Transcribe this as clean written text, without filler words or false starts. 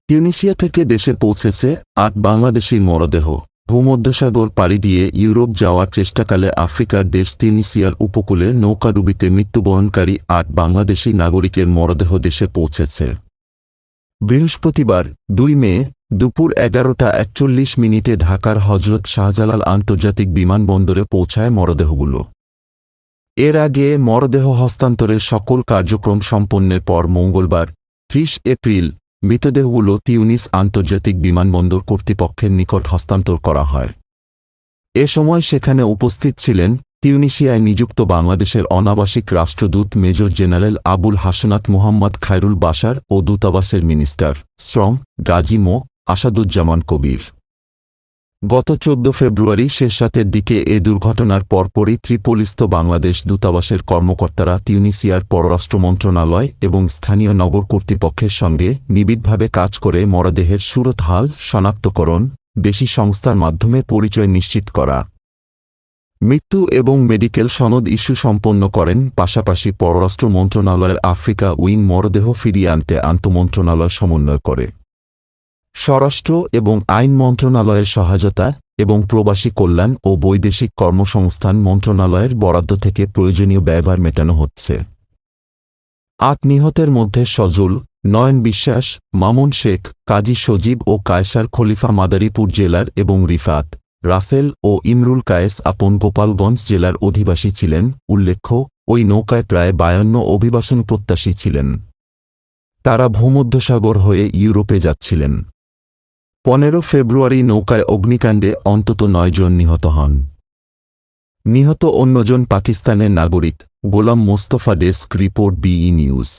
তিউনিসিয়া থেকে দেশে পৌঁছেছে ৮ বাংলাদেশির মরদেহ। ভূমধ্যসাগর পাড়ি দিয়ে ইউরোপ যাওয়ার চেষ্টাকালে আফ্রিকার দেশ তিউনিসিয়ার উপকূলে নৌকাডুবিতে মৃত্যুবরণকারী ৮ বাংলাদেশি নাগরিকের মরদেহ দেশে পৌঁছেছে। বৃহস্পতিবার ২ মে দুপুর ১১টা ৪১ ঢাকার হজরত শাহজালাল আন্তর্জাতিক বিমানবন্দরে পৌঁছায় মরদেহগুলো। এর আগে মরদেহ হস্তান্তরের সকল কার্যক্রম সম্পন্নের পর মঙ্গলবার ৩০ এপ্রিল মৃতদেহগুলো তিউনিস আন্তর্জাতিক বিমানবন্দর কর্তৃপক্ষের নিকট হস্তান্তর করা হয়। এ সময় সেখানে উপস্থিত ছিলেন তিউনিসিয়ায় নিযুক্ত বাংলাদেশের অনাবাসিক রাষ্ট্রদূত মেজর জেনারেল আবুল হাসনাত মুহাম্মদ খায়রুল বাশার ও দূতাবাসের মিনিস্টার শ্রম গাজী মো. আসাদুজ্জামান কবির। গত ১৪ ফেব্রুয়ারি শেষ রাতের দিকে এ দুর্ঘটনার পরপরই ত্রিপোলিস্থ বাংলাদেশ দূতাবাসের কর্মকর্তারা তিউনিসিয়ার পররাষ্ট্র মন্ত্রণালয় এবং স্থানীয় নগর কর্তৃপক্ষের সঙ্গে নিবিড়ভাবে কাজ করে মরদেহের সুরত হাল শনাক্তকরণ, দেশি সংস্থার মাধ্যমে পরিচয় নিশ্চিত করা, মৃত্যু এবং মেডিকেল সনদ ইস্যু সম্পন্ন করেন। পাশাপাশি পররাষ্ট্র মন্ত্রণালয়ের আফ্রিকা উইং মরদেহ ফিরিয়ে আনতে আন্তঃমন্ত্রণালয় সমন্বয় করে। স্বরাষ্ট্র এবং আইন মন্ত্রণালয়ের সহায়তা এবং প্রবাসী কল্যাণ ও বৈদেশিক কর্মসংস্থান মন্ত্রণালয়ের বরাদ্দ থেকে প্রয়োজনীয় ব্যয়ভার মেটানো হচ্ছে। ৮ নিহতের মধ্যে সজল, নয়ন বিশ্বাস, মামুন শেখ, কাজী সজীব ও কায়সার খলিফা মাদারীপুর জেলার এবং রিফাত, রাসেল ও ইমরুল কায়েস আপন গোপালগঞ্জ জেলার অধিবাসী ছিলেন। উল্লেখ্য, ওই নৌকায় প্রায় ৫২ অভিবাসন প্রত্যাশী ছিলেন। তারা ভূমধ্যসাগর হয়ে ইউরোপে যাচ্ছিলেন। ১৫ ফেব্রুয়ারি নৌকায় অগ্নিকাণ্ডে অন্তত ৯ জন নিহত হন। নিহত অন্যজন পাকিস্তানের নাগরিক। গোলাম মোস্তফা। ডেস্ক রিপোর্ট, বিই নিউজ।